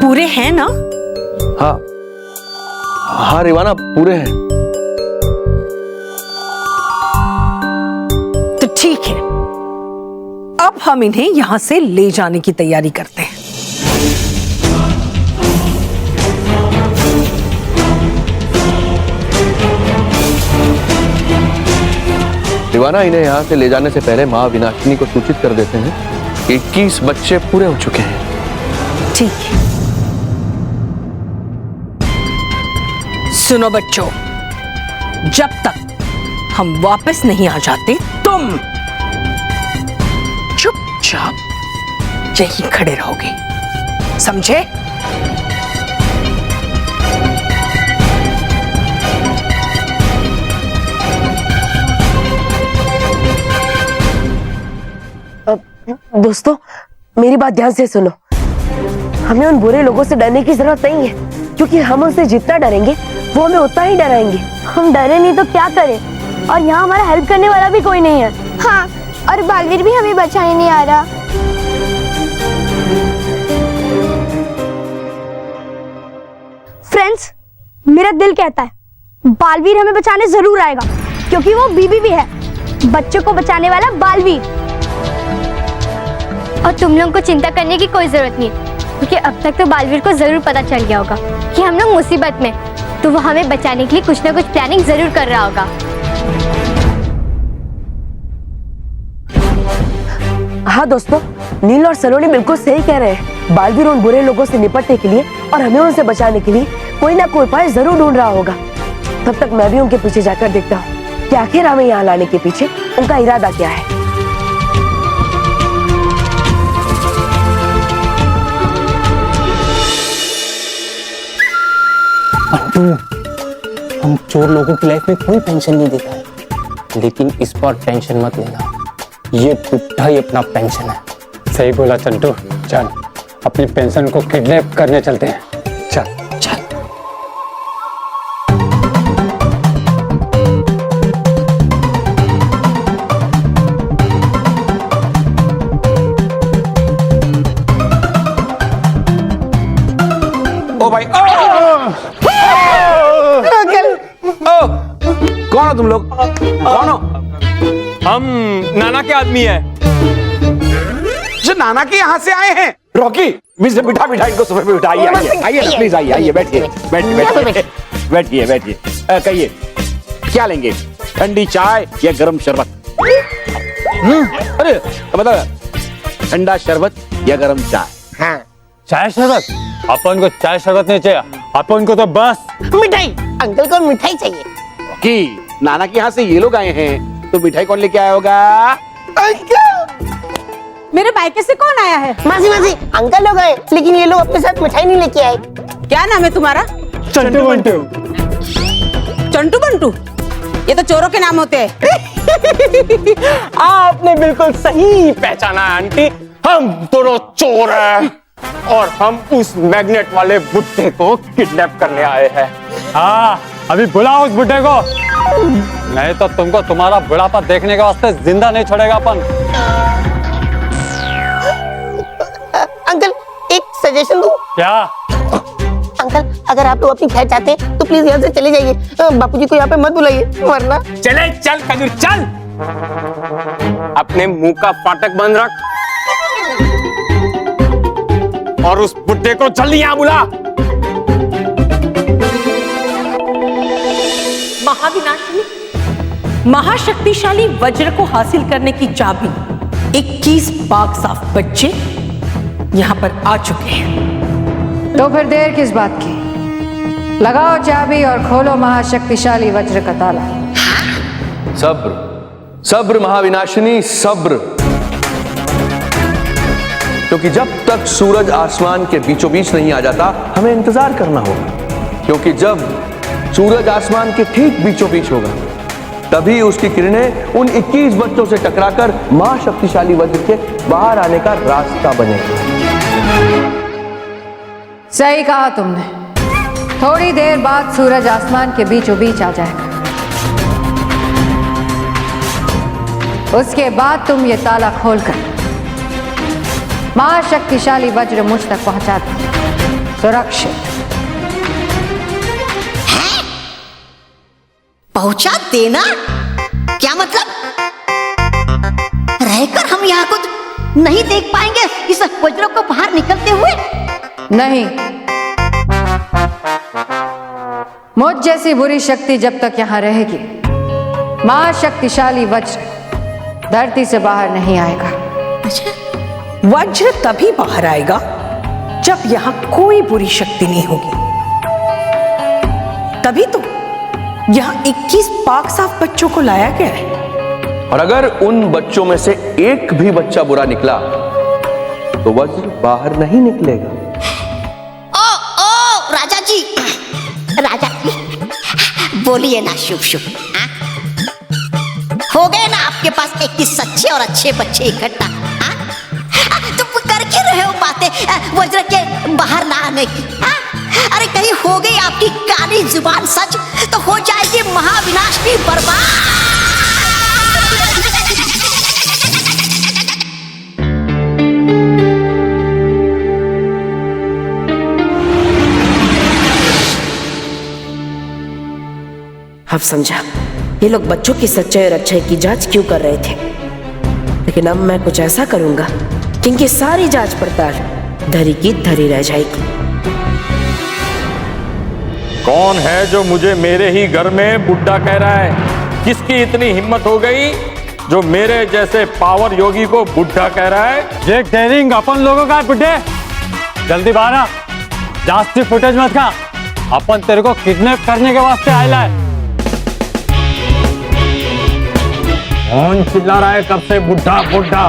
पूरे हैं ना? हाँ हाँ रिवाना, पूरे हैं। तो ठीक है, अब हम इन्हें यहां से ले जाने की तैयारी करते हैं। रिवाना, इन्हें यहाँ से ले जाने से पहले माँ विनाशिनी को सूचित कर देते हैं कि 21 बच्चे पूरे हो चुके हैं। ठीक है। सुनो बच्चों, जब तक हम वापस नहीं आ जाते तुम चुपचाप यहीं खड़े रहोगे, समझे? दोस्तों, मेरी बात ध्यान से सुनो। हमें उन बुरे लोगों से डरने की जरूरत नहीं है, क्योंकि हम उनसे जितना डरेंगे वो हमें उतना ही डराएंगे। हम डरे नहीं तो क्या करें? और यहाँ हमारा हेल्प करने वाला भी कोई नहीं है। हाँ, और बालवीर भी हमें बचाने नहीं आ रहा। फ्रेंड्स, मेरा दिल कहता है बालवीर हमें बचाने जरूर आएगा, क्योंकि वो बीबी भी है, बच्चों को बचाने वाला बालवीर। और तुम लोगों को चिंता करने की कोई जरूरत नहीं, क्योंकि अब तक तो बालवीर को जरूर पता चल गया होगा कि हम लोग मुसीबत में, तो वो हमें बचाने के लिए कुछ ना कुछ प्लानिंग जरूर कर रहा होगा। हाँ दोस्तों, नील और सलोनी बिल्कुल सही कह रहे हैं। बालवीर उन बुरे लोगों से निपटने के लिए और हमें उनसे बचाने के लिए कोई ना कोई उपाय जरूर ढूंढ रहा होगा। तब तक मैं भी उनके पीछे जाकर देखता हूँ कि आखिर हमें यहाँ लाने के पीछे उनका इरादा क्या है। अंटू, हम चोर लोगों की लाइफ में कोई पेंशन नहीं देता है, लेकिन इस बार टेंशन मत लेना, ये बुढ़ा ही अपना पेंशन है। सही बोला चंटू, चल अपनी पेंशन को किडनैप करने चलते हैं। चल चल। ओ भाई, कौन हो तुम लोग? कौन हो? हम नाना के आदमी है। जो नाना के यहाँ से आए हैं? रॉकी, बिठा इनको सोफे पे बिठा। आइए ना प्लीज, आइए बैठिए, बैठिए। कहिए क्या लेंगे, ठंडी चाय या गरम शरबत? अरे बता, ठंडा शरबत या गरम चाय? हाँ। चाय शरबत? अपन को चाय शरबत नहीं चाहिए, अपन को तो बस मिठाई। अंकल को मिठाई चाहिए। कि नाना के यहाँ से ये लोग आए हैं, तो मिठाई कौन लेके आया होगा? अंकल, मेरे बाइक से कौन आया है? मासी अंकल लोग आए, लेकिन ये लोग अपने साथ मिठाई नहीं लेके आए। क्या नाम है तुम्हारा? चंटू बंटू। चंटू बंटू? ये तो चोरों के नाम होते हैं। आपने बिल्कुल सही पहचाना आंटी, हम दोनों चोर हैं और हम उस मैग्नेट वाले बुड्ढे को किडनैप करने आए हैं। हाँ, अभी बुलाओ उस बुड्ढे को, नहीं तो तुमको तुम्हारा बुढ़ापा देखने के वास्ते जिंदा नहीं छोड़ेगा अपन। अंकल, एक सजेशन दूं? क्या? अंकल, अगर आप लोग अपनी खैर चाहते हैं तो प्लीज यहाँ से चले जाइए। बापूजी को यहाँ पे मत बुलाइए, वरना। चल खजूर चल, अपने मुंह का फाटक बंद रख और उस बुड्ढे को जल्दी यहाँ बुला। महाविनाशिनी, महाशक्तिशाली वज्र को हासिल करने की चाबी 21 पाक साफ बच्चे यहाँ पर आ चुके हैं। तो फिर देर किस बात की? लगाओ चाबी और खोलो महाशक्तिशाली वज्र का ताला। सब्र महाविनाशिनी, सब्र। क्योंकि जब तक सूरज आसमान के बीचों बीच नहीं आ जाता, हमें इंतजार करना होगा, क्योंकि जब सूरज आसमान के ठीक बीचों बीच होगा, तभी उसकी किरणें उन 21 बच्चों से टकराकर महाशक्तिशाली वज्र के बाहर आने का रास्ता बनेगा। सही कहा तुमने। थोड़ी देर बाद सूरज आसमान के बीचों बीच आ जाएगा। उसके बाद तुम ये ताला खोलकर महाशक्तिशाली वज्र मुझ तक पहुंचा दो। सुरक्षित। पहुंचा देना? क्या मतलब? रहकर हम यहाँ कुछ नहीं देख पाएंगे इस वज्र को बाहर निकलते हुए? नहीं, मुझ जैसी बुरी शक्ति जब तक यहाँ रहेगी, महाशक्तिशाली वज्र धरती से बाहर नहीं आएगा। वज्र तभी बाहर आएगा जब यहाँ कोई बुरी शक्ति नहीं होगी। तभी तो यहाँ 21 पाक साफ बच्चों को लाया गया है। और अगर उन बच्चों में से एक भी बच्चा बुरा निकला तो वज्र बाहर नहीं निकलेगा। ओ राजा जी, राजा जी बोलिए ना शुभ शुभ। हो गए ना आपके पास 21 सच्चे और अच्छे बच्चे इकट्ठा? तुम कर के रहे हो बातें वज्र के बाहर ना आने की? अरे कहीं हो गई आपकी काली जुबान सच तो हो जाएगी महाविनाश की बर्बाद। अब समझा ये लोग बच्चों की सच्चाई और अच्छाई की जांच क्यों कर रहे थे। लेकिन अब मैं कुछ ऐसा करूंगा कि इनकी सारी जांच पड़ताल धरी की धरी रह जाएगी। कौन है जो मुझे मेरे ही घर में बुड्ढा कह रहा है? किसकी इतनी हिम्मत हो गई जो मेरे जैसे पावर योगी को बुड्ढा कह रहा है? ये डेयरिंग अपन लोगों का है बुड्ढे। जल्दी बाहर आ, जास्ती फुटेज मत खा। अपन तेरे को किडनैप करने के वास्ते आया है। कौन चिल्ला रहा है कब से बुड्ढा बुड्ढा?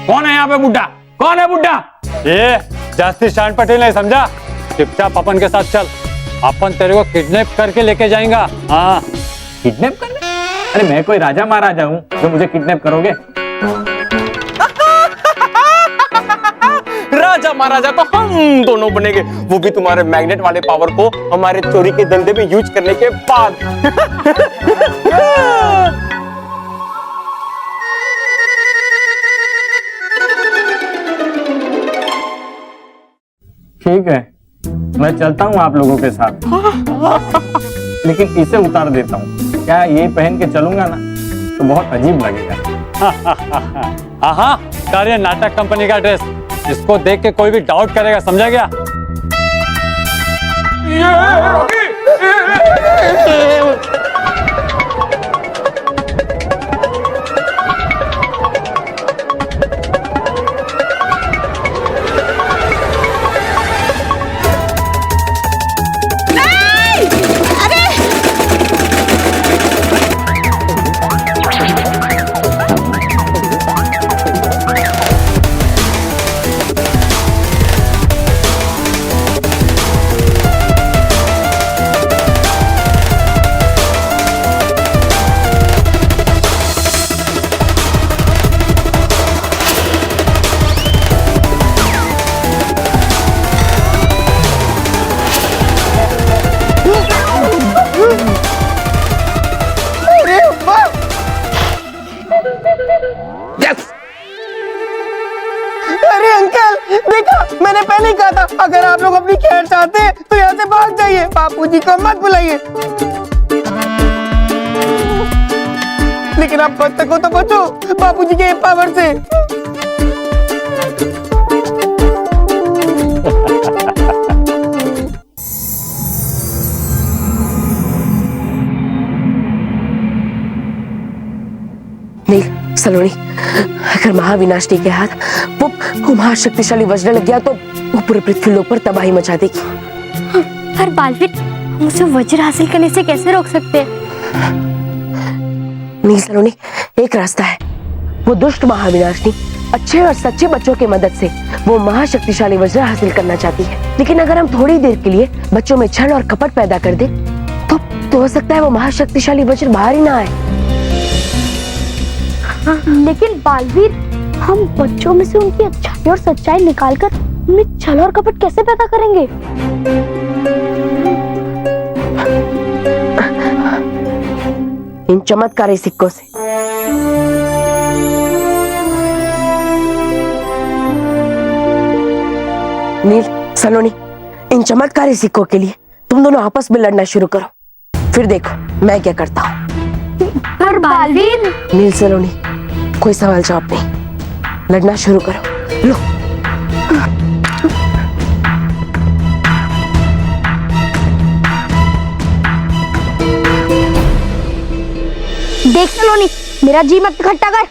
कौन है यहाँ पे बुड्ढा? कौन है बुड्ढा? ये जास्ती शान पटेल नहीं समझा? चुपचाप अपन के साथ चल, अपन तेरे को किडनैप करके लेके जाएंगा। हाँ, किडनैप करने? अरे मैं कोई राजा महाराजा हूँ जो मुझे किडनैप करोगे? राजा महाराजा तो हम दोनों बनेंगे, वो भी तुम्हारे मैग्नेट वाले पावर को हमारे चोरी के धंधे में यूज करने के बाद। ठीक है, मैं चलता हूँ आप लोगों के साथ, लेकिन इसे उतार देता हूँ। क्या ये पहन के चलूंगा ना तो बहुत अजीब लगेगा। हाँ, कार्य नाटक कंपनी का ड्रेस, इसको देख के कोई भी डाउट करेगा, समझा गया? अरे अंकल देखा, मैंने पहले ही कहा था अगर आप लोग अपनी खैर चाहते हैं तो यहाँ से भाग जाइए, बापूजी को मत बुलाइए। लेकिन आप बच सको तो बचो बापूजी के पावर से। नील, सलोनी, अगर महाविनाशनी के हाथ वो महाशक्तिशाली वज्र लग गया तो वो पूरे पृथ्वी लोक पर तबाही मचा देगी। पर बालवीर, हम उसे वज्र हासिल करने से कैसे रोक सकते हैं? नहीं सलोनी, एक रास्ता है। वो दुष्ट महाविनाशनी अच्छे और सच्चे बच्चों की मदद से वो महाशक्तिशाली वज्र हासिल करना चाहती है। लेकिन अगर हम थोड़ी देर के लिए बच्चों में छल और कपट पैदा कर दे तो हो सकता है वो महाशक्तिशाली वज्र बाहर ही ना आए। लेकिन बालवीर, हम बच्चों में से उनकी अच्छाई और सच्चाई निकालकर उनमें छल और कपट कैसे पैदा करेंगे? इन चमत्कारी सिक्कों से नील, सलोनी, इन चमत्कारी सिक्कों के लिए तुम दोनों आपस में लड़ना शुरू करो, फिर देखो मैं क्या करता हूँ। पर बालवीर, नील, सलोनी, कोई सवाल जवाब नहीं, लड़ना शुरू करो। लो। देख सलोनी, मेरा जी मत इकट्ठा कर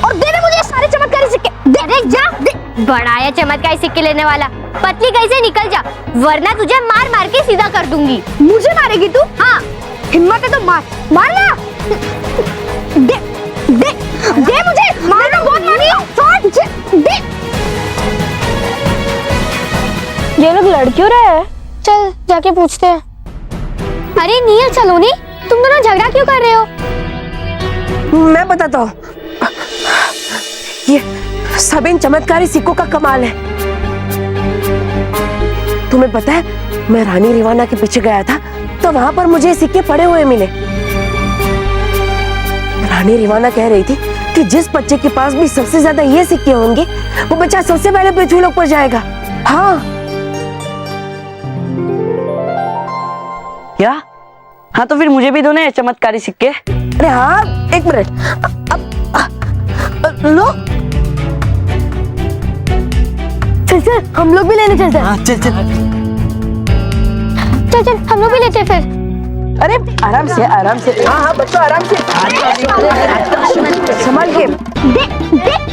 और दे दे मुझे सारे चमत्कारी सिक्के। दे जा, दे। बड़ा है चमत्कारी सिक्के लेने वाला, पतली कैसे निकल जा, वरना तुझे मार मार के सीधा कर दूंगी। मुझे मारेगी तू? हाँ, हिम्मत है तो मार, मार ना। दे, दे, दे मुझे, मारना बहुत मारी हो। दे। ये लोग लड़ क्यों रहे हैं? चल जाके पूछते हैं। अरे नील, सलोनी, तुम दोनों झगड़ा क्यों कर रहे हो? मैं बताता हूँ, ये सब इन चमत्कारी सिक्कों का कमाल है। तुम्हें पता है, मैं रानी रिवाना के पीछे गया था तो वहां पर मुझे सिक्के पड़े हुए मिले। रानी रिवाना कह रही थी कि जिस बच्चे के पास भी सबसे ज्यादा ये सिक्के होंगे वो बच्चा सबसे पहले पृथ्वीलोक पर जाएगा। हाँ, क्या? हाँ, तो फिर मुझे भी दो ना ये चमत्कारी सिक्के। अरे हाँ, एक मिनट, लो। चल चल, हम लोग भी लेने चलते हैं। हाँ, चल चल। चल चल, हम लोग भी लेते हैं फिर। अरे आराम से, आराम से। हाँ हाँ बच्चों, आराम से, संभाल के। दे, दे।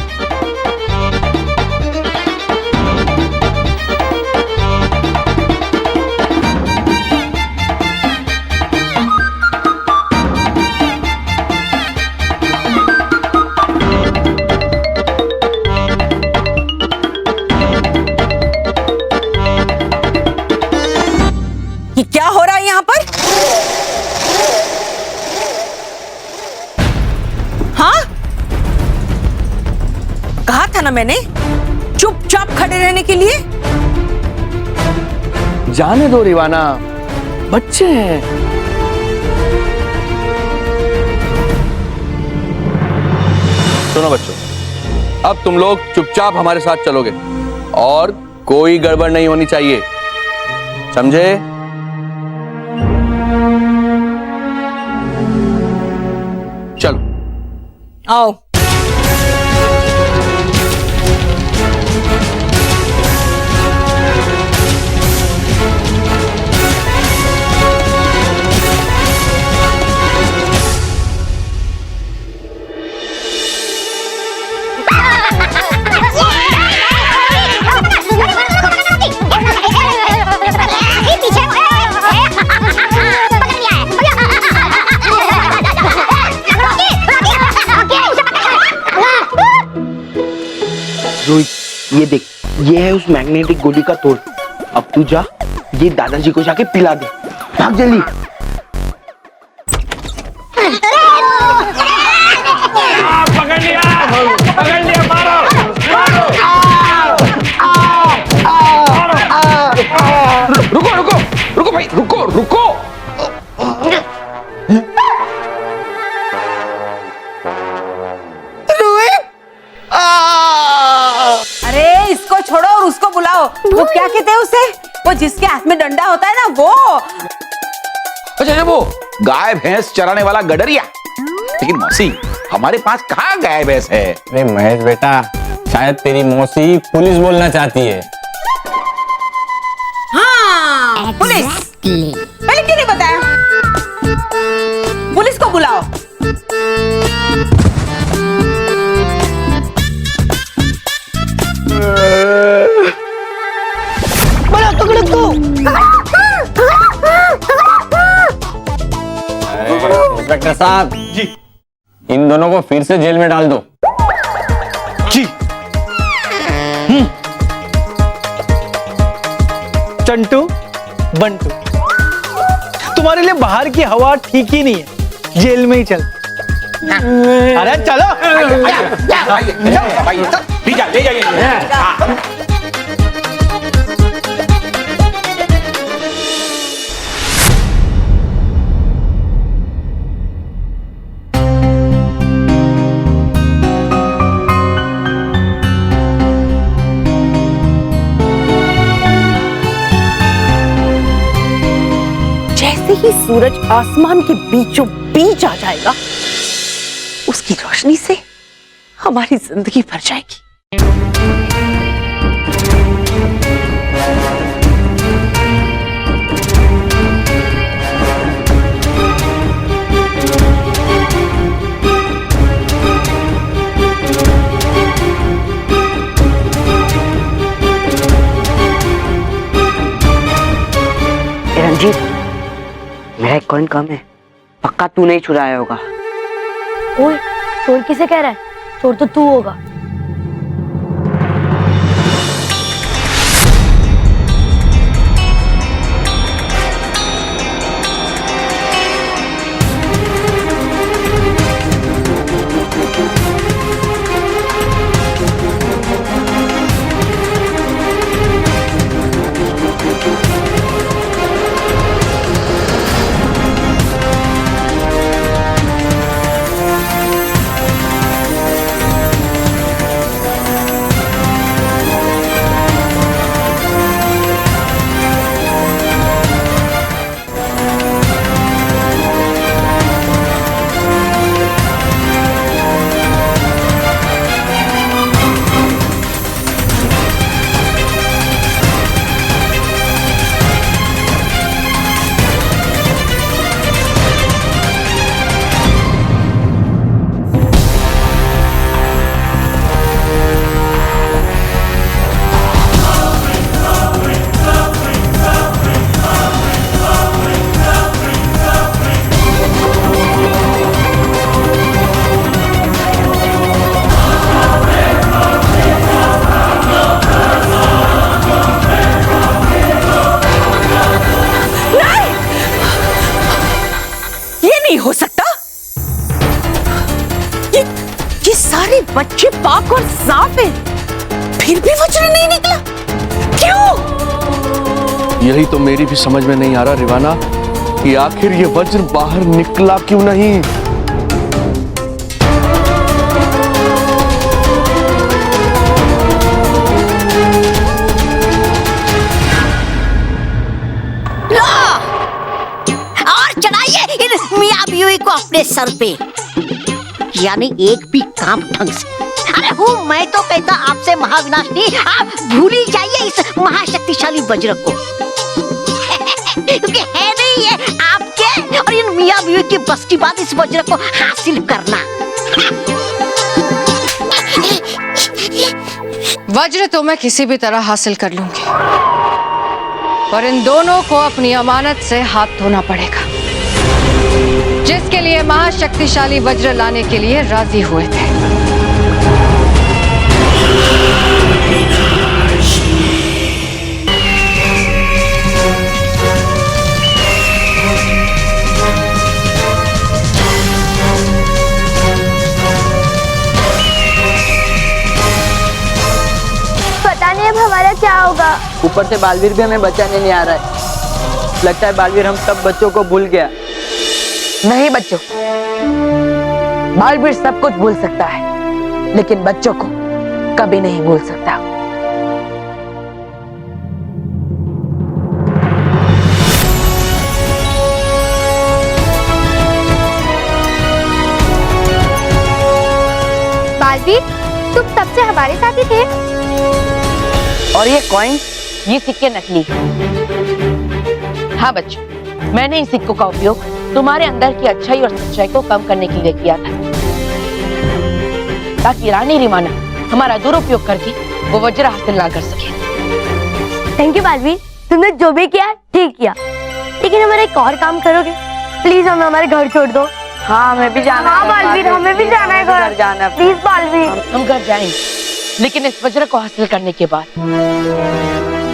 ये क्या हो रहा है यहाँ पर? हाँ, कहा था ना मैंने चुपचाप खड़े रहने के लिए। जाने दो रिवाना, बच्चे हैं। सुनो बच्चों, अब तुम लोग चुपचाप हमारे साथ चलोगे और कोई गड़बड़ नहीं होनी चाहिए, समझे? चलो आओ। रोहित, ये देख, ये है उस मैग्नेटिक गोली का तोड़। अब तू जा, ये दादाजी को जाके पिला दे। भाग जल्दी। पकड़ लिया, मारो, रुको रुको रुको भाई, रुको रुको। अरे इसको छोड़ो और उसको बुलाओ। वो क्या कहते हैं उसे, वो जिसके हाथ में डंडा होता है ना, वो। अच्छा, वो गाय भैंस चराने वाला गडरिया। लेकिन मौसी, हमारे पास कहाँ गाय भैंस है? अरे महेश बेटा, शायद तेरी मौसी पुलिस बोलना चाहती है। हाँ, पुलिस। पहले क्यों नहीं बताया? पुलिस को बुलाओ। बड़ा टुकड़े को। इंस्पेक्टर साहब जी, इन दोनों को फिर से जेल में डाल दो। जी। चंटू, बंटू, तुम्हारे लिए बाहर की हवा ठीक ही नहीं है, जेल में ही चल। अरे चलो। ले जाइए। ही सूरज आसमान के बीचों बीच आ जाएगा, उसकी रोशनी से हमारी जिंदगी भर जाएगी। रंजीत, मेरा एक कॉइन कम है, पक्का तू नहीं चुराया होगा। ओए, चोर किसे कह रहा है? चोर तो तू होगा। हो सकता। ये सारे बच्चे पाक और साफ हैं, फिर भी वज्र नहीं निकला, क्यों? यही तो मेरी भी समझ में नहीं आ रहा रिवाना कि आखिर ये वज्र बाहर निकला क्यों नहीं। को अपने सर पे, यानी एक भी काम ढंग से। अरे हूँ मैं तो कहता आपसे महाविनाशनी, आप भूल ही जाइए इस महाशक्तिशाली वज्र को क्योंकि है नहीं ये आपके और इन मियां बीवी की बस की बात इस वज्र को हासिल करना। वज्र तो मैं किसी भी तरह हासिल कर लूंगी, पर इन दोनों को अपनी अमानत से हाथ धोना पड़ेगा जिसके लिए महाशक्तिशाली वज्र लाने के लिए राजी हुए थे। पता नहीं अब हमारा क्या होगा। ऊपर से बालवीर भी हमें बचाने नहीं आ रहा है। लगता है बालवीर हम सब बच्चों को भूल गया। नहीं बच्चों, बालवीर सब कुछ भूल सकता है लेकिन बच्चों को कभी नहीं भूल सकता। बालवीर, तुम तब से हमारे साथ ही थे। और ये कॉइन, ये सिक्के नकली। हाँ बच्चों, मैंने इन सिक्कों का उपयोग तुम्हारे अंदर की अच्छाई और सच्चाई को कम करने के लिए किया था, ताकि रानी रिवाना हमारा दुरुपयोग करके वो वज्र हासिल ना कर सके। थैंक यू बालवीर, तुमने जो भी किया ठीक किया, लेकिन हमारा एक और काम करोगे प्लीज? हमें हमारे घर छोड़ दो। हाँ हमें भी जाना है। हाँ बालवीर, हमें भी जाना है घर जाना। प्लीज बालवीर। हम घर जाएंगे, लेकिन इस वज्र को हासिल करने के बाद,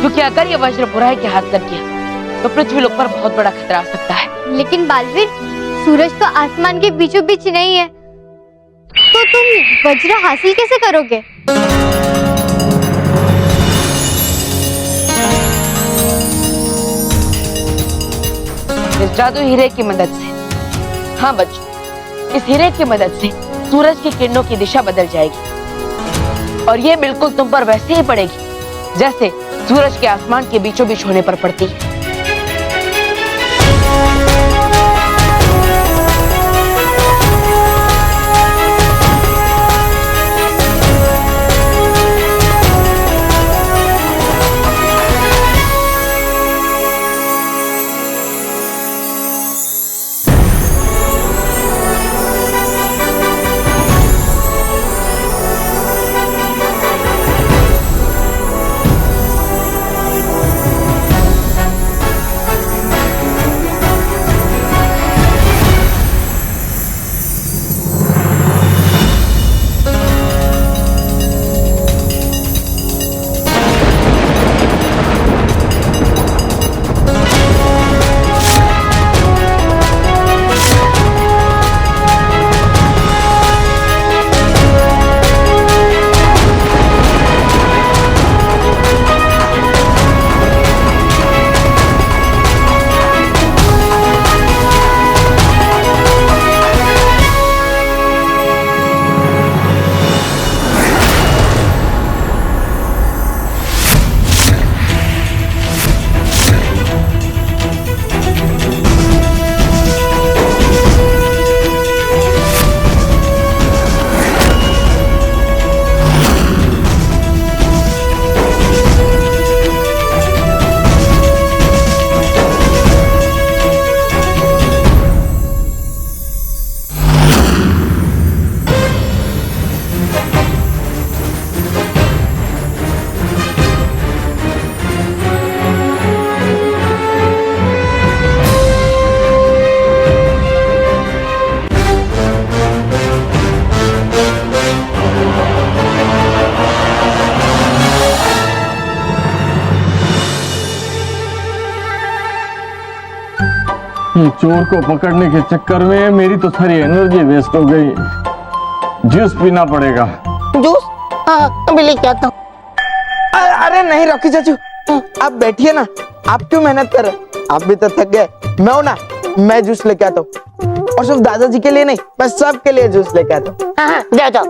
क्योंकि अगर ये वज्र बुराई के हाथ लग गया तो पृथ्वी लोक पर बहुत बड़ा खतरा आ सकता है। लेकिन बालवीर, सूरज तो आसमान के बीचों बीच नहीं है, तो तुम वज्र हासिल कैसे करोगे? इस जादू हीरे की मदद से। हाँ बच्चों, इस हीरे की मदद से सूरज की किरणों की दिशा बदल जाएगी और ये बिल्कुल तुम पर वैसे ही पड़ेगी जैसे सूरज के आसमान के बीचों बीच होने पर पड़ती है। ये चोर को पकड़ने के चक्कर में मेरी तो सारी एनर्जी वेस्ट हो गई। जूस पीना पड़ेगा। जूस? हाँ, अभी लेके आता हूँ। अरे नहीं रॉकी चाचू, आप बैठिए ना, आप क्यों मेहनत कर रहे, आप भी तो थक गए। मैं हूं ना, मैं जूस लेके आता हूँ। और सिर्फ दादाजी के लिए नहीं, मैं सबके लिए जूस लेके आता हूँ। हाँ, जाओ जाओ।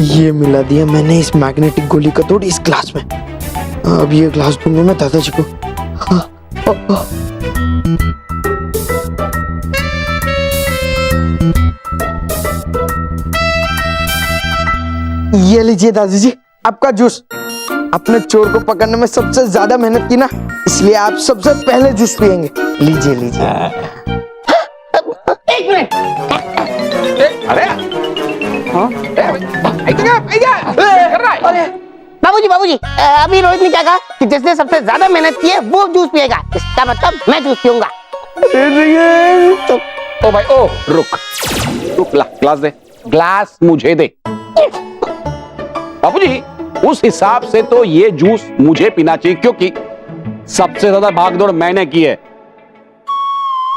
ये मिला दिया मैंने इस मैग्नेटिक गोली का तोड़ इस ग्लास में। अब ये ग्लास दूंगा मैं दादाजी को। हाँ, ये लीजिए दादाजी आपका जूस। अपने चोर को पकड़ने में सबसे ज्यादा मेहनत की ना, इसलिए आप सबसे पहले जूस पियेंगे। लीजिए लीजिए। एक मिनट। अरे बाबूजी बाबूजी, अभी रोहित ने क्या कहा कि जिसने सबसे ज्यादा मेहनत की है वो जूस पिएगा, इसका मतलब मैं जूस पीऊंगा। ओ भाई ओ रुक, ग्लास दे, ग्लास मुझे दे। बाबूजी उस हिसाब से तो ये जूस मुझे पीना चाहिए, क्योंकि सबसे ज्यादा भागदौड़ मैंने की है।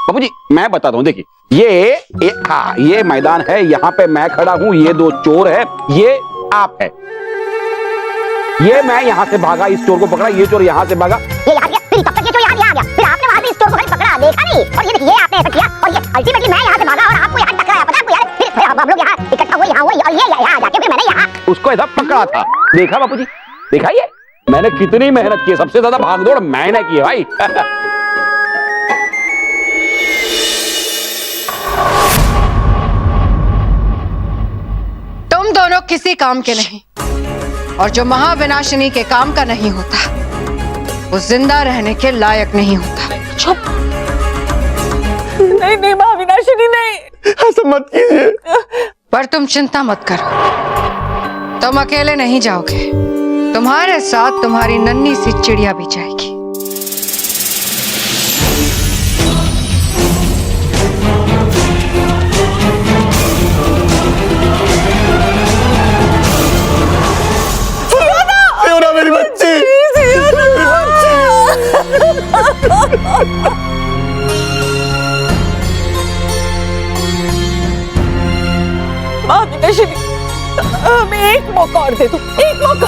बाबूजी मैं बताता हूं, देखिए ये मैदान है, यहाँ पे मैं खड़ा हूं, ये दो चोर है, ये आप है। ये मैं यहाँ से भागा, इस चोर को पकड़ा, ये चोर यहाँ से भागा, ये यहाँ गया, फिर तब तक ये चोर यहाँ आ गया, फिर आपने वहां से इस चोर को पकड़ा, देखा नहीं, और ये देखिए आपने ऐसा किया, और ये अल्टीमेटली मैं यहाँ से भागा और आपको यहाँ टकराया, पता है आपको यार? फिर हम लोग यहाँ इकट्ठा हुए, यहाँ हुए, और ये यहाँ आ जाके फिर मैंने यहाँ उसको इधर पकड़ा था। देखा बापूजी, देखा ये मैंने कितनी मेहनत की है, सबसे ज्यादा भागदौड़ मैंने की है भाई। तुम दोनों किसी काम के नहीं, और जो महाविनाशिनी के काम का नहीं होता वो जिंदा रहने के लायक नहीं होता। चुप। नहीं नहीं महाविनाशिनी नहीं, ऐसा मत कीजिए। पर तुम चिंता मत करो, तुम अकेले नहीं जाओगे, तुम्हारे साथ तुम्हारी नन्ही सी चिड़िया भी जाएगी। मेरी बच्ची, महाविनाशिनी, हमें एक मौका और दे दो, एक मौका।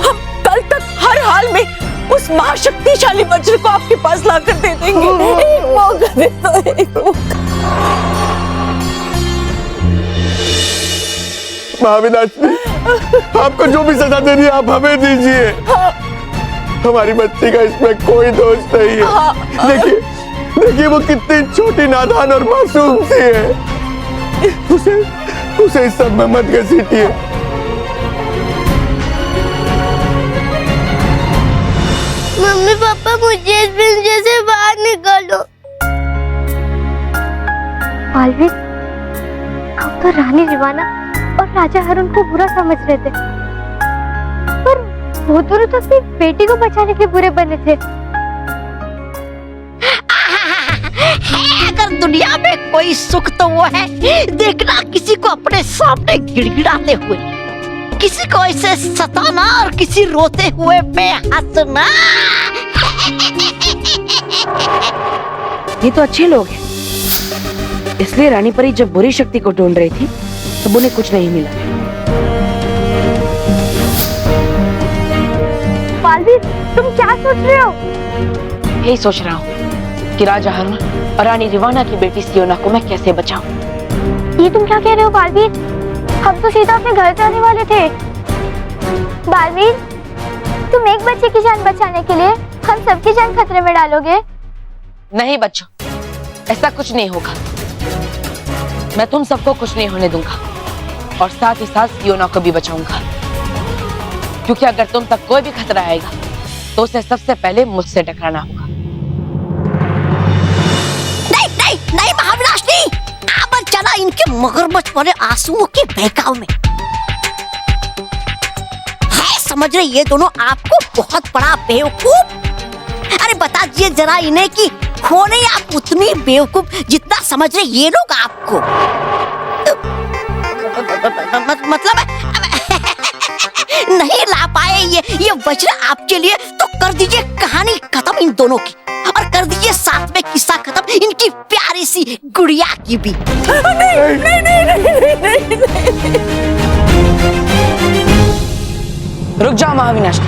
हम कल तक हर हाल में उस महाशक्तिशाली वज्र को आपके पास लाकर दे देंगे। एक मौका दे दो, एक मौका। महाविनाशिनी, आपको जो भी सजा देनी है आप हमें दीजिए। हमारी बच्ची का इसमें कोई दोष नहीं है। देखिए देखिए वो कितनी छोटी, नादान और मासूम सी है। उसे इस सब में मत घसीटिए। मम्मी पापा मुझे इस पिंजरे से बाहर निकालो। बालवीर, हम तो रानी रिवाना और राजा हरुण को बुरा समझ रहे थे, पर वो दोनों तो अपनी बेटी को बचाने के बुरे बने थे। अगर दुनिया में कोई सुख तो वो है देखना किसी को अपने सामने गिड़गिड़ाते हुए, किसी को ऐसे सताना और किसी रोते हुए पे हंसना। ये तो अच्छे लोग हैं, इसलिए रानी परी जब बुरी शक्ति को ढूंढ रही थी तब उन्हें कुछ नहीं मिला। बालवीर, तुम क्या सोच रहे हो? यही सोच रहा हूँ कि राजा हरुण और रानी रिवाना की बेटी सियोना को मैं कैसे बचाऊं। ये तुम क्या कह रहे हो बालवीर? हम तो सीधा अपने घर जाने वाले थे। बालवीर, तुम एक बच्चे की जान बचाने के लिए हम सबकी जान खतरे में डालोगे? नहीं बच्चों, ऐसा कुछ नहीं होगा। मैं तुम सबको कुछ नहीं होने दूंगा, और साथ ही साथ सियोना को भी बचाऊंगा, क्योंकि अगर तुम तक कोई भी खतरा आएगा तो उसे सबसे पहले मुझसे टकराना होगा। नहीं नहीं नहीं महाविनाशिनी, अब चला इनके मगरमच्छ वाले आंसुओं के बहकाव में। है समझ रहे ये दोनों आपको बहुत बड़ा बेवकूफ अरे बता दीजिए जरा इन्हें कि हो नहीं आप उतनी बेवकूफ जितना समझ रहे ये लोग आपको। मतलब नहीं ला पाए ये वज्र आपके लिए, तो कर दीजिए कहानी खत्म इन दोनों की, और कर दीजिए साथ में किस्सा खत्म इनकी प्यारी सी गुड़िया की भी। नहीं नहीं नहीं नहीं नहीं। रुक जाओ महाविनाश।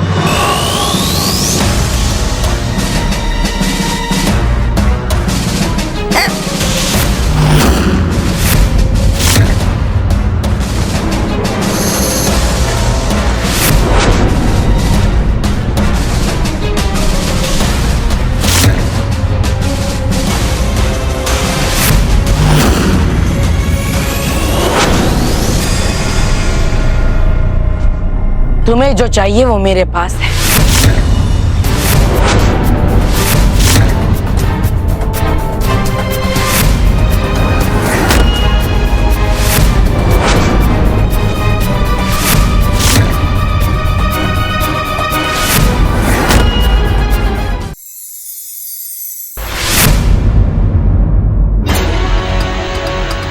तुम्हें जो चाहिए वो मेरे पास है।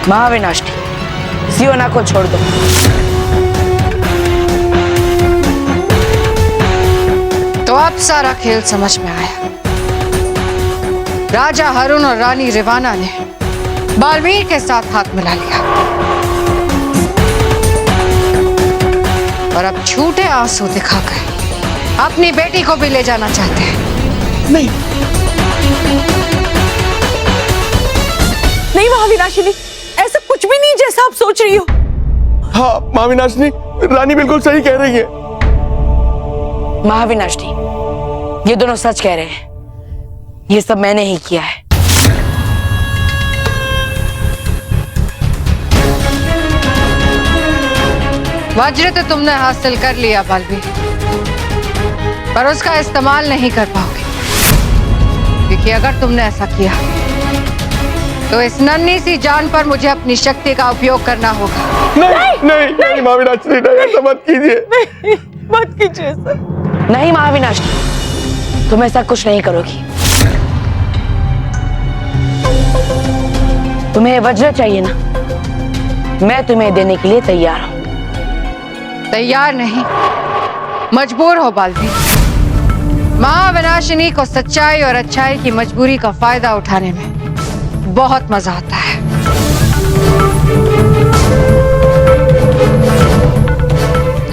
महाविनाशी, सियोना को छोड़ दो। तो अब सारा खेल समझ में आया। राजा हरुण और रानी रिवाना ने बालवीर के साथ हाथ मिला लिया और अब झूठे आंसू दिखाकर अपनी बेटी को भी ले जाना चाहते हैं। नहीं नहीं महाविनाशिनी, ऐसा कुछ भी नहीं जैसा आप सोच रही हो। हाँ महाविनाशिनी, रानी बिल्कुल सही कह रही है। महाविनाशी, ये दोनों सच कह रहे हैं। ये सब मैंने ही किया है। वज्र तो तुमने हासिल कर लिया बालवीर, पर उसका इस्तेमाल नहीं कर पाओगे, क्योंकि अगर तुमने ऐसा किया तो इस नन्ही सी जान पर मुझे अपनी शक्ति का उपयोग करना होगा। नहीं नहीं नहीं महाविनाशिनी, ऐसा मत कीजिए। नहीं मत कीजिए ऐसा। नहीं महाविनाशी, तुम ऐसा कुछ नहीं करोगी। तुम्हें वज्र चाहिए ना, मैं तुम्हें देने के लिए तैयार हूं। तैयार नहीं, मजबूर हो बालवीर। महाविनाशिनी को सच्चाई और अच्छाई की मजबूरी का फायदा उठाने में बहुत मजा आता है।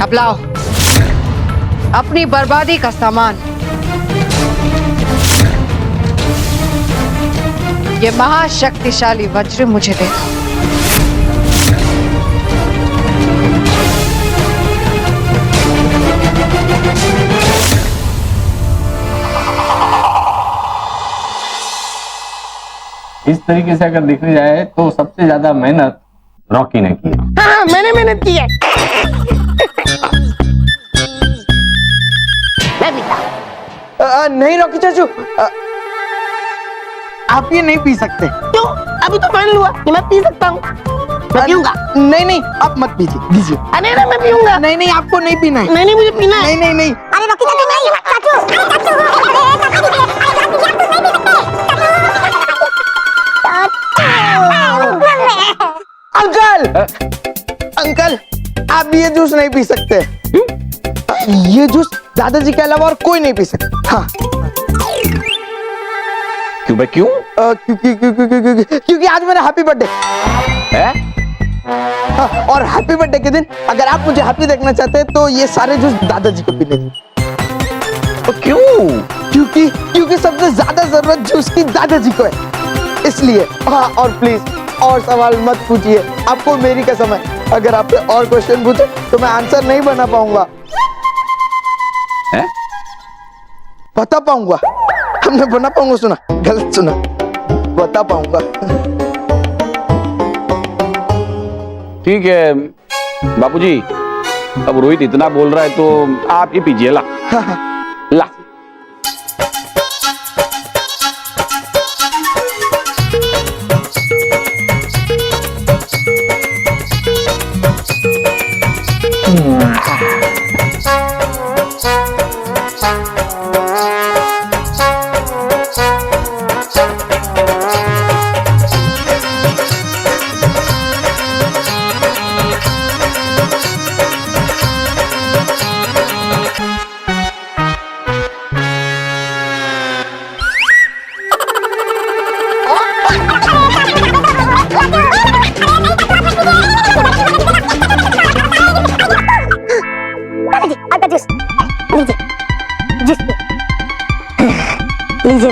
अब लाओ अपनी बर्बादी का सामान। ये महाशक्तिशाली वज्र मुझे दे दो। इस तरीके से अगर देखने जाए तो सबसे ज्यादा मेहनत रॉकी ने की है। हाँ मैंने मेहनत की है। नहीं रॉकी चाचू, आप ये नहीं पी सकते। क्यों? अभी तो फाइनल हुआ कि मैं पी सकता हूँ। मैं पीऊंगा। नहीं नहीं, आप मत पीजिए, दीजिए। अरे ना मैं पीऊंगा। नहीं नहीं, आपको नहीं पीना है। नहीं नहीं मुझे पीना है। नहीं नहीं नहीं। अरे रॉकी अंकल अंकल, आप ये जूस नहीं पी सकते। ये जूस दादाजी के अलावा और कोई नहीं पी सकता। हाँ क्यों भाई क्यों? क्योंकि आज मेरा हैप्पी बर्थडे है। हाँ, और हैप्पी बर्थडे के दिन अगर आप मुझे हैप्पी देखना चाहते हैं तो ये सारे जूस दादाजी को पीने दीजिए। तो क्यों? क्योंकि सबसे ज्यादा जरूरत जूस की दादाजी को है, इसलिए। हाँ और प्लीज और सवाल मत पूछिए, आपको मेरी कसम है, अगर आपसे और क्वेश्चन पूछे तो मैं आंसर नहीं बना पाऊंगा। है? बता पाऊंगा, हमने बना पाऊंगा, सुना गलत सुना, बता पाऊंगा। ठीक है बापूजी, अब रोहित इतना बोल रहा है तो आप ये पीजिए। ला ला।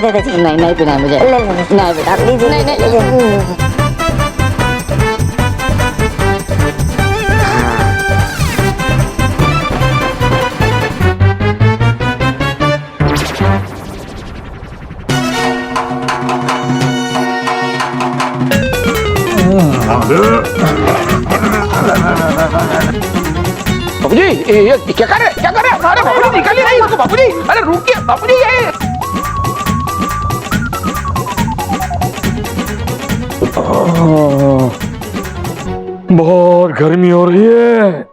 दे दे जी। नहीं नहीं पीना है मुझे। ले ले नहीं बेटा प्लीज नहीं नहीं बाबूजी ये क्या कर रहे हैं? क्या कर रहे हैं? अरे बाबूजी निकालिए नहीं इसको बाबूजी। अरे रुकिए बाबूजी ये बहुत गर्मी हो रही है।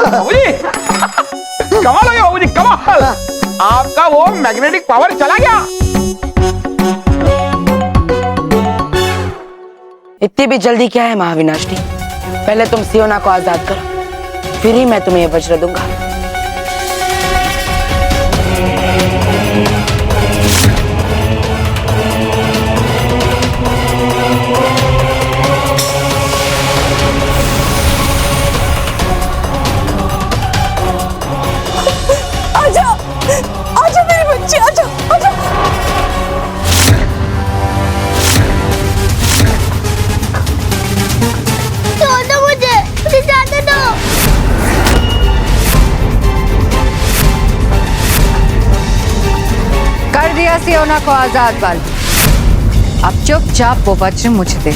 बाबूजी कमाल हो गया बाबूजी कमाल। आपका वो मैग्नेटिक पावर चला गया। इतनी भी जल्दी क्या है महाविनाशनी? पहले तुम सियोना को आजाद करो, फिर ही मैं तुम्हें ये वज्र दूंगा। आजा आजा मेरी बच्ची, आजा आजा। छोड़ दो मुझे जाने दो। कर दिया सियोना को आजाद बाल। अब चुपचाप वो वज्र मुझे दे।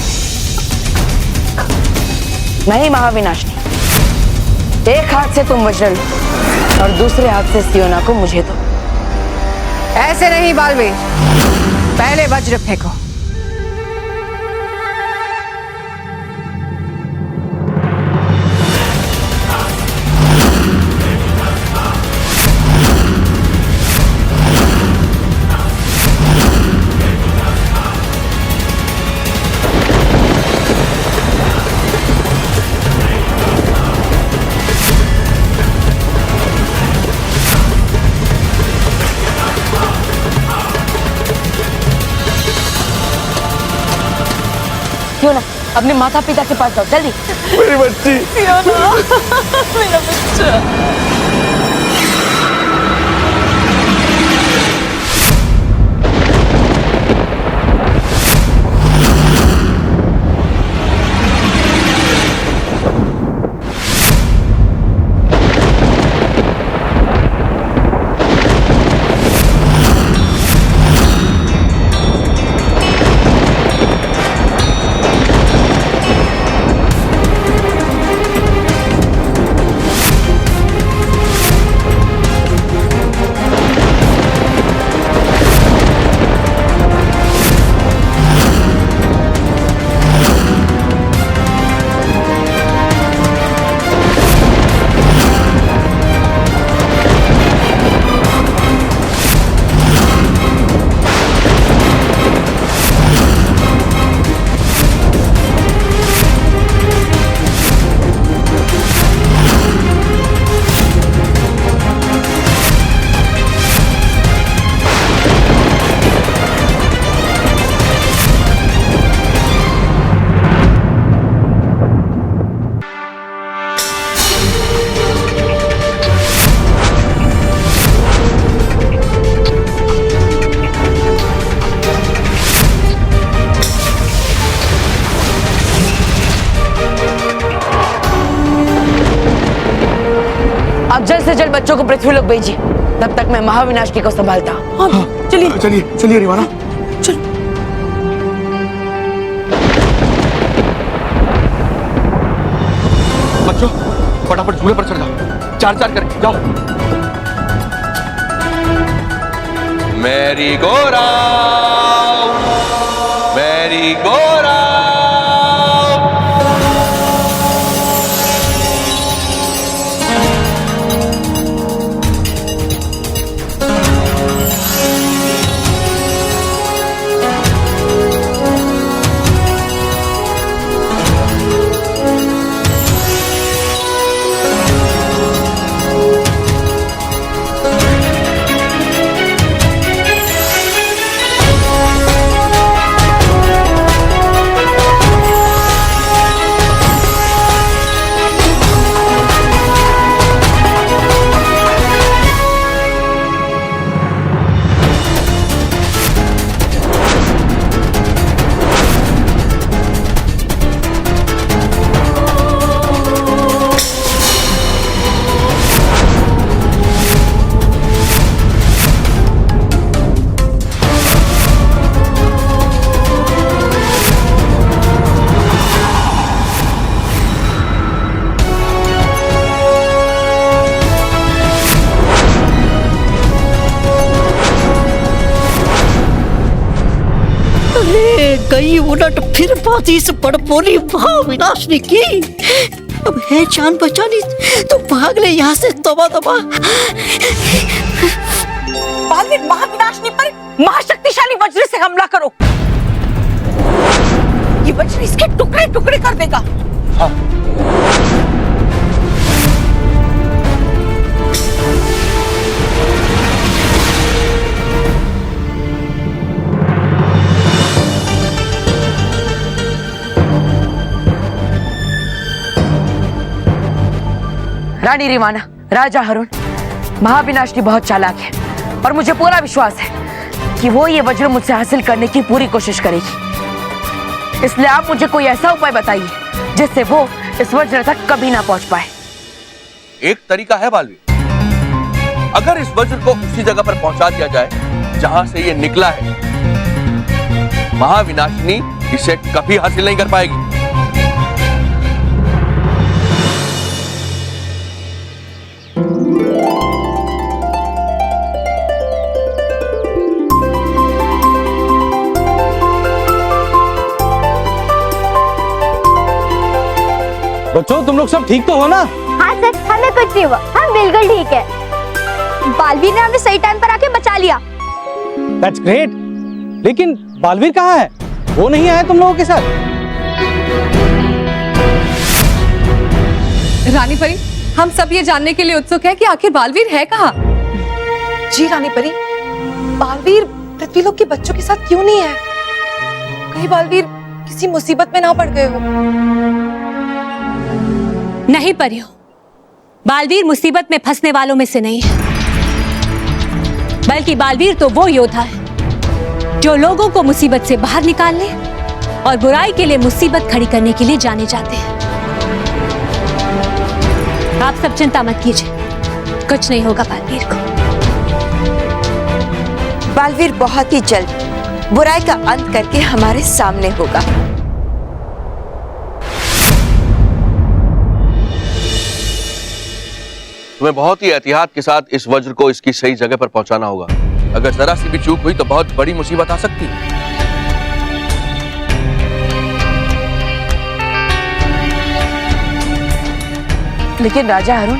नहीं महाविनाशनी, एक हाथ से तुम वज्र लो और दूसरे हाथ से सियोना को मुझे दो। ऐसे नहीं बालवीर, पहले वज्र फेंको। क्यों ना अपने माता पिता के पास जाओ जल्दी। मेरी बच्ची सियोना मेरा बच्चा। आप जल्द से जल्द बच्चों को पृथ्वी लोक भेजिए, तब तक मैं महाविनाशनी को संभालता हूँ। चलिए चलिए चलिए रिवाना। बच्चों फटाफट झूले पर चढ़ जाओ, चार चार करके जाओ। मैरी गोरा, मैरी गोरा। ले गई उलट फिर बाती से पड़ बोली महाविनाशनी की। अब है जान बचानी तो भाग ले यहाँ से, तोबा तोबा। बालवीर, महाविनाशनी पर महाशक्तिशाली वज्र से हमला करो। ये वज्र इसके टुकड़े टुकड़े कर देगा। हाँ। रानी रिवाना, राजा हरुण, महाविनाशनी बहुत चालाक है और मुझे पूरा विश्वास है कि वो ये वज्र मुझसे हासिल करने की पूरी कोशिश करेगी। इसलिए आप मुझे कोई ऐसा उपाय बताइए जिससे वो इस वज्र तक कभी ना पहुंच पाए। एक तरीका है बालवीर, अगर इस वज्र को उसी जगह पर पहुंचा दिया जाए जहां से ये निकला है, महाविनाशिनी इसे कभी हासिल नहीं कर पाएगी। बच्चों, तुम लोग सब ठीक तो हो ना? हाँ सर, हमें कुछ नहीं हुआ, हम बिल्कुल ठीक है। बालवीर ने हमें सही टाइम पर आके बचा लिया। That's great। लेकिन बालवीर कहाँ है? वो नहीं आया तुम लोगों के साथ? रानी परी, हम सब ये जानने के लिए उत्सुक हैं कि आखिर बालवीर है कहाँ? जी रानी परी, बालवीर पृथ्वीलोक के बच्चों के साथ क्यों नहीं है? कहीं बालवीर किसी मुसीबत में ना पड़ गए हो? नहीं परियो, बालवीर मुसीबत में फंसने वालों में से नहीं है, बल्कि बालवीर तो वो योद्धा है जो लोगों को मुसीबत से बाहर निकालने और बुराई के लिए मुसीबत खड़ी करने के लिए जाने जाते हैं। आप सब चिंता मत कीजिए, कुछ नहीं होगा बालवीर को। बालवीर बहुत ही जल्द बुराई का अंत करके हमारे सामने होगा। तुम्हें बहुत ही एहतियात के साथ इस वज्र को इसकी सही जगह पर पहुंचाना होगा। अगर जरा सी भी चूक हुई तो बहुत बड़ी मुसीबत आ सकती है। लेकिन राजा हरुण,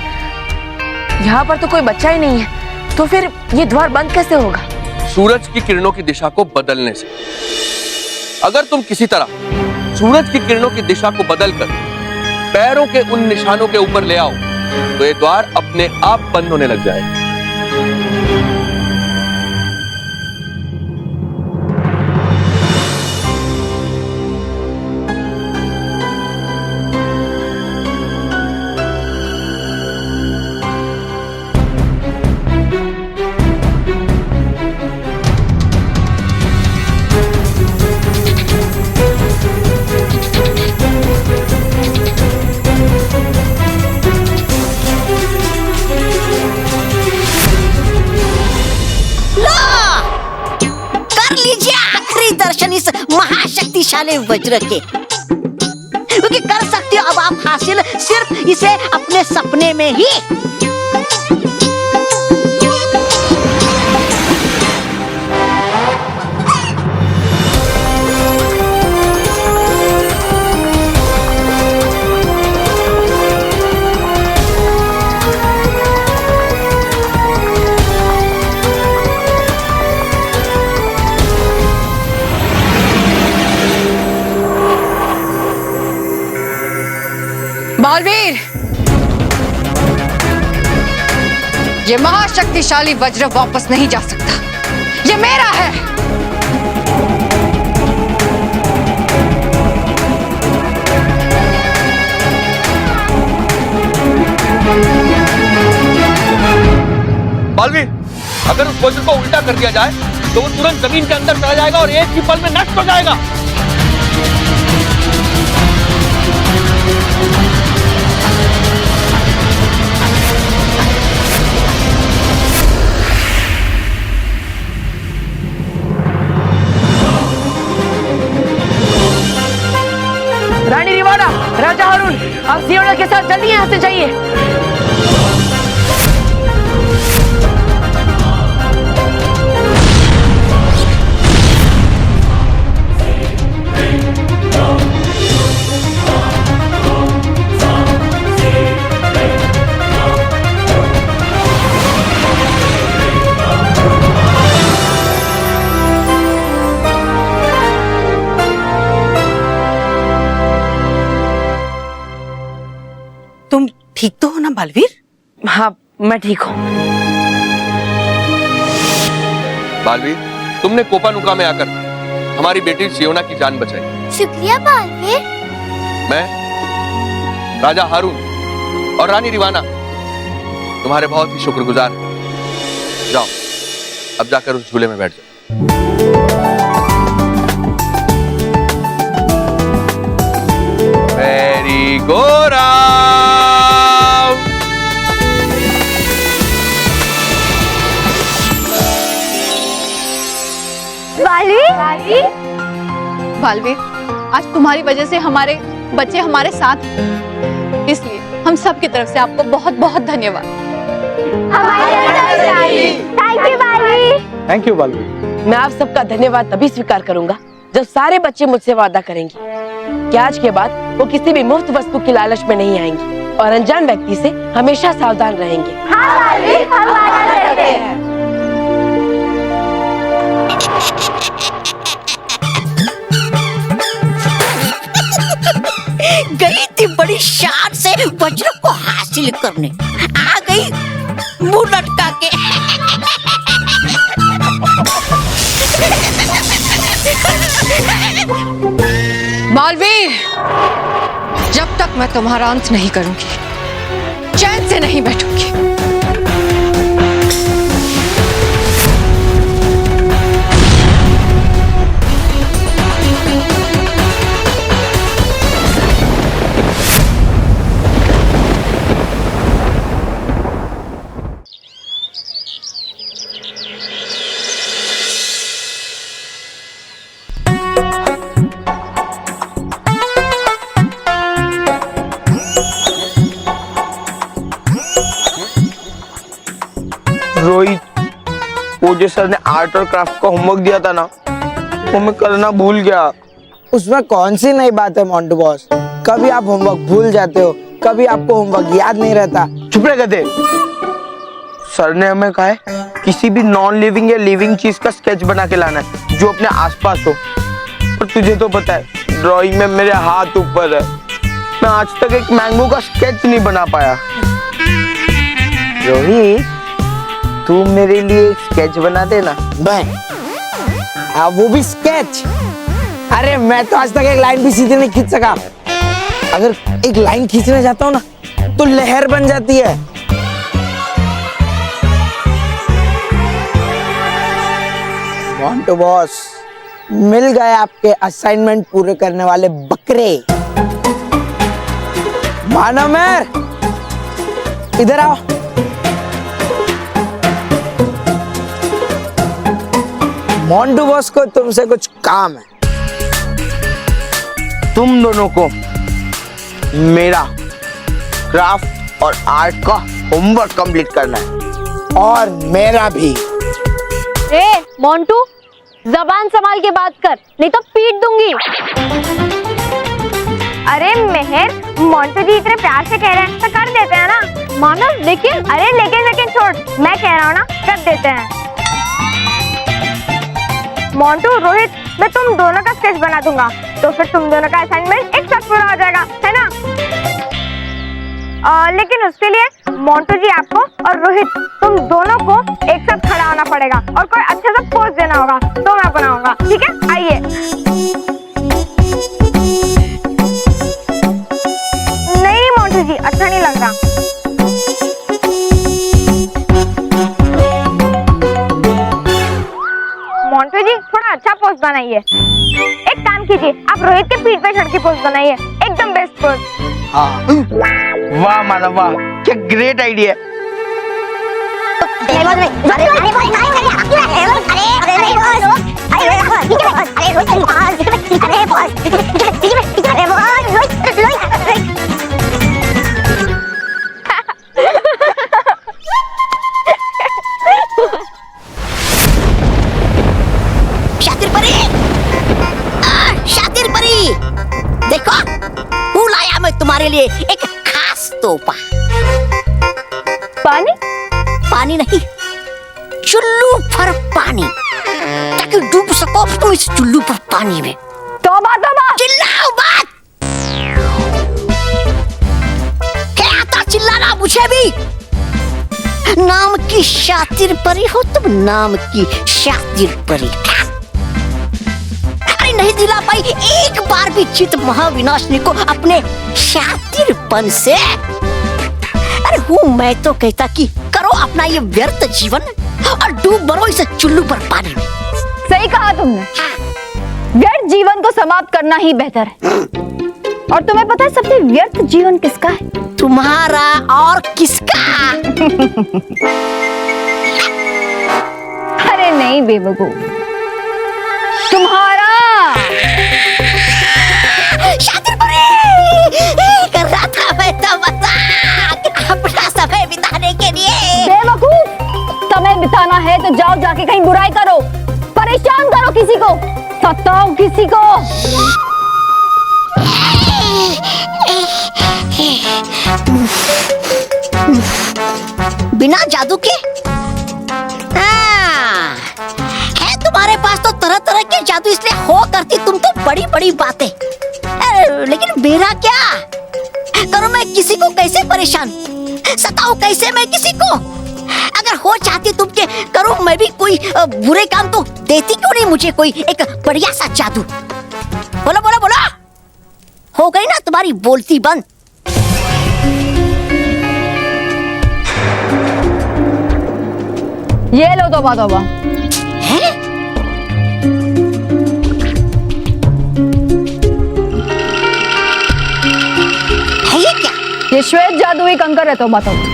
यहाँ पर तो कोई बच्चा ही नहीं है, तो फिर ये द्वार बंद कैसे होगा? सूरज की किरणों की दिशा को बदलने से। अगर तुम किसी तरह सूरज की किरणों की दिशा को बदलकर पैरों के उन निशानों के ऊपर ले आओ तो ये द्वार अपने आप बंद होने लग जाएगा। महाशक्तिशाली वज्र के, क्योंकि कर सकते हो अब आप हासिल सिर्फ इसे अपने सपने में ही। बालवीर, ये महाशक्तिशाली वज्र वापस नहीं जा सकता, ये मेरा है। बालवीर, अगर उस वज्र को उल्टा कर दिया जाए तो वो तुरंत जमीन के अंदर चला जाएगा और एक ही पल में नष्ट हो जाएगा। रानी रिवाना, राजा हरुण, आप सियोना के साथ जल्दी यहाँ से जाइए। ठीक तो हो ना बालवीर? हाँ मैं ठीक हूँ। बालवीर, तुमने कोपानुका में आकर हमारी बेटी सियोना की जान बचाई। शुक्रिया बालवीर। मैं राजा हारून और रानी रिवाना तुम्हारे बहुत ही शुक्रगुजार हैं। जाओ अब जाकर उस झूले में बैठ जाओ। Merry go round. बालवीर, आज तुम्हारी वजह से हमारे बच्चे हमारे साथ हैं। इसलिए हम सब की तरफ से आपको बहुत बहुत धन्यवाद। Thank you Baalveer. मैं आप सबका धन्यवाद तभी स्वीकार करूंगा जब सारे बच्चे मुझसे वादा करेंगे कि आज के बाद वो किसी भी मुफ्त वस्तु की लालच में नहीं आएंगे और अनजान व्यक्ति से हमेशा सावधान रहेंगे। गई थी बड़ी शान से वज्र को हासिल करने, आ गई मुंह लटका के। बालवीर, जब तक मैं तुम्हारा अंत नहीं करूंगी चैन से नहीं बैठूंगी। रोहित, वो जो सर ने आर्ट और क्राफ्ट का होमवर्क दिया था ना, वो मैं करना भूल गया। उसमें कौन सी नई बात है मोंटू बॉस? कभी आप होमवर्क भूल जाते हो, कभी आपको होमवर्क याद नहीं रहता। चुप रह गधे। सर ने हमें कहा है किसी भी नॉन लिविंग या लिविंग चीज का स्केच बना के लाना है जो अपने आसपास हो। और तुझे तो पता है ड्राइंग में मेरे हाथ ऊपर है, मैं आज तक एक मैंगो का स्केच नहीं बना पाया। रोहित, तू मेरे लिए एक स्केच बना देना। वो भी स्केच? अरे मैं तो आज तक एक लाइन भी सीधे नहीं खींच सका। अगर एक लाइन खींचने जाता हूँ ना तो लहर बन जाती है। मोंटू बॉस, मिल गए आपके असाइनमेंट पूरे करने वाले बकरे। मानव मेहर, इधर आओ। मोंटू बॉस को तुमसे कुछ काम है। तुम दोनों को मेरा क्राफ्ट और आर्ट का होमवर्क कंप्लीट करना है और मेरा भी। ए मोंटू, जबान संभाल के बात कर, नहीं तो पीट दूंगी। अरे मेहर, मोंटू जी इतने प्यार से कह रहे हैं तो कर देते हैं ना। मानव लेकिन, अरे लेकिन छोड़, मैं कह रहा हूँ ना, कर देते हैं। मोंटू, रोहित, मैं तुम दोनों का स्केच बना दूंगा तो फिर तुम दोनों का असाइनमेंट एक साथ पूरा हो जाएगा, है ना? लेकिन उसके लिए मोंटू जी आपको और रोहित तुम दोनों को एक साथ खड़ा होना पड़ेगा और कोई अच्छे से पोज देना होगा तो मैं बनाऊंगा, ठीक है? आइए। नहीं मोंटू जी, अच्छा नहीं लग रहा। मोंटू जी थोड़ा अच्छा पोज बनाइए। एक काम कीजिए, आप रोहित के पीठ पे चढ़ के पोज बनाइए, एकदम बेस्ट पोज। हाँ, वाह मानव वाह, क्या ग्रेट आइडिया। शातिर परी, देखो फूल आया मैं तुम्हारे लिए एक खास तोहफा। पानी? पानी नहीं, चुल्लू भर पानी, ताकि डूब सको तुम इस चुल्लू भर पानी में। तौबा तौबा, चिल्लाओ मत। क्या आता चिल्लाने मुझे भी। नाम की शातिर परी हो तुम, नाम की शातिर परी। अरे नहीं दिला पाई एक बार भी चित महाविनाशनी को अपने शातिरपन से। अरे हूँ मैं तो कहता कि करो अपना ये व्यर्थ जीवन और डूब मरो इस चुल्लू पर पानी में। सही कहा तुमने, व्यर्थ जीवन को समाप्त करना ही बेहतर है। और तुम्हें पता है सबसे व्यर्थ जीवन किसका है? तुम्हारा और किसका? अरे नहीं बेवकूफ, तुम्हारा। शातिर परी कर रहा था मैं तो मजाक अपना समय बिताने के लिए। बेवकूफ, समय बिताना है तो जाओ जाके कहीं बुराई करो, परेशान करो किसी को, सताओ किसी को। बिना जादू के? हाँ, है तुम्हारे पास तो तरह तरह के जादू, इसलिए हो करती तुम तो बड़ी बड़ी बातें। लेकिन मेरा क्या करूं? मैं किसी को कैसे परेशान सताऊं कैसे मैं किसी को? अगर हो चाहती तुम के करूं मैं भी कोई बुरे काम तो देती क्यों नहीं मुझे कोई एक बढ़िया सा जादू? बोलो बोलो बोलो। हो गई ना तुम्हारी बोलती बंद? ये लो तौबा तौबा। हैं? है ये क्या? ये श्वेत जादुई कंकर है तौबा तौबा।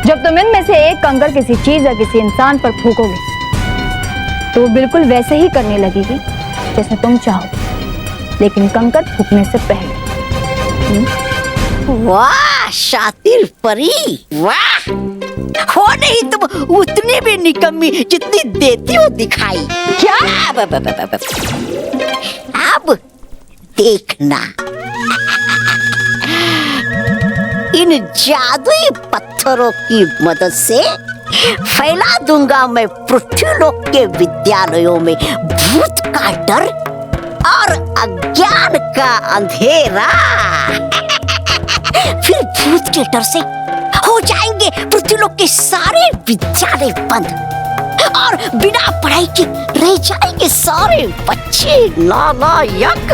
जब तुम इनमें से एक कंकर किसी चीज या किसी इंसान पर फूकोगे तो वो बिल्कुल वैसे ही करने लगेगी जैसे तुम चाहो, लेकिन कंकर फूकने से पहले। वाह शातिर परी, वाह। हो नहीं तुम उतनी भी निकम्मी जितनी देती हो दिखाई। क्या? अब देखना, इन जादुई पत्थरों की मदद से फैला दूंगा मैं पृथ्वीलोक के विद्यालयों में भूत का डर और अज्ञान का अंधेरा। फिर भूत के डर से हो जाएंगे पृथ्वीलोक के सारे विद्यालय बंद और बिना पढ़ाई के रह जाएंगे सारे बच्चे नालायक।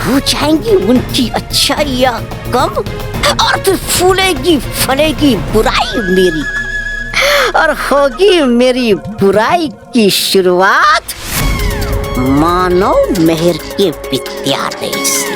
हो जाएंगी उनकी अच्छाइयाँ कम और फिर फूलेगी फलेगी बुराई मेरी, और होगी मेरी बुराई की शुरुआत मानव मेहर के विद्यालय से।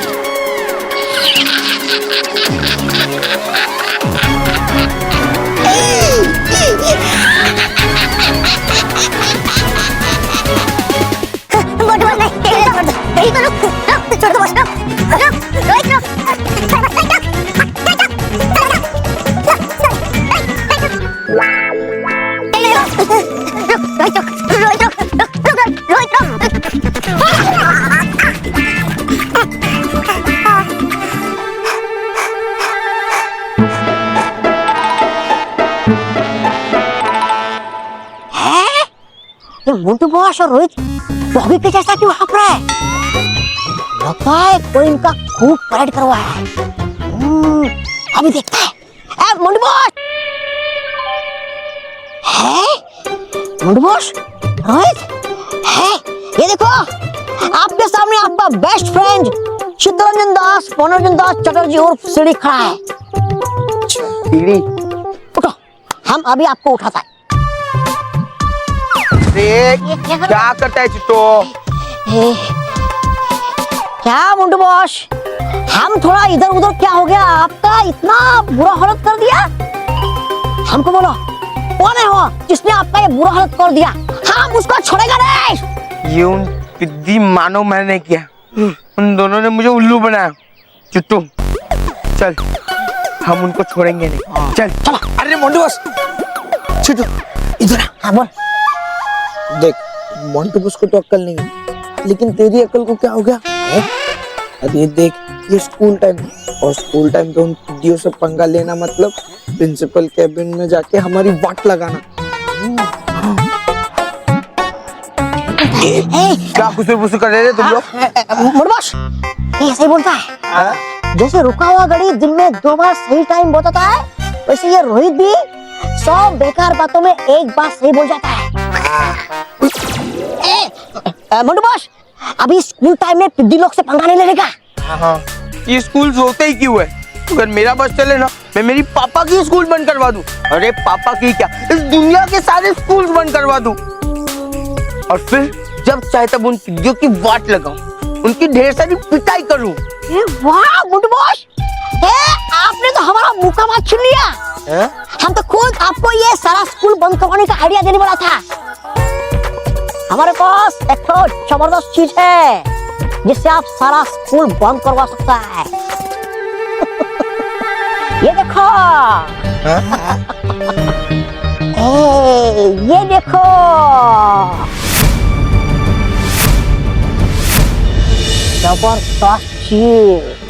मोटू बॉस और रोहित बॉबी के जैसा क्यों हंस रहा है? लगता है कोई इनका खूब परेड करवाया है। अभी देखते हैं। मोटू बॉस है? मोटू बॉस, रोहित है? ये देखो आपके सामने आपका बेस्ट फ्रेंड चित्तरंजन दास मनोरंजन दास चटर्जी उर्फ सीढ़ी खड़ा है। सीढ़ी उठो, हम अभी आपको उठाता है। क्या करता है चित्तो? क्या मुंडू बॉस, हम थोड़ा इधर उधर क्या हो गया? आपका इतना बुरा हालत कर दिया? हमको बोलो कौन है वो जिसने आपका ये बुरा हालत कर दिया? हम उसको छोड़ेगा नहीं। ये उन पिद्दी मानो मैंने किया, उन दोनों ने मुझे उल्लू बनाया। चित्तू चल, हम उनको छोड़ेंगे नहीं। चल चलो। अरे मोंटू बॉस, चित्तू इधर आ। हाँ बोल। देख मोंटू बॉस को तो अक्ल नहीं है, लेकिन तेरी अक्ल को क्या हो गया? अरे देख, ये स्कूल टाइम और स्कूल टाइम पे उन पिद्दियों से पंगा लेना मतलब प्रिंसिपल कैबिन में जाके हमारी वाट लगाना। क्या खुशी कर रहे थे तुम लोग? मोंटू बॉस ये सही बोलता है। जैसे रुका हुआ घड़ी दिन में 2 बार सही टाइम बताता है, वैसे ये रोहित भी 100 बेकार बातों में एक बात सही बोल जाता है। मुंडू बॉस, अभी स्कूल टाइम में पिद्दी लोग से पंगा नहीं लेने का। हाँ, ये स्कूल होते ही क्यों है? अगर मेरा बस चले ना, मैं मेरी पापा की स्कूल बंद करवा दूं। अरे पापा की क्या, इस दुनिया के सारे स्कूल बंद करवा दूं। और फिर जब चाहे तब उन पिद्दियों की वाट लगाऊं, उनकी ढेर सारी पिटाई करूं। वाह मुंडू बॉस, आपने तो हमारा मुक्का बात छीन लिया। हम तो खुद आपको ये सारा स्कूल बंद करवाने का आइडिया देने वाला था। हमारे पास एक तो जबरदस्त चीज है जिससे आप सारा स्कूल बंद करवा सकता है। ये देखो। ये देखो। जबरदस्त चीज।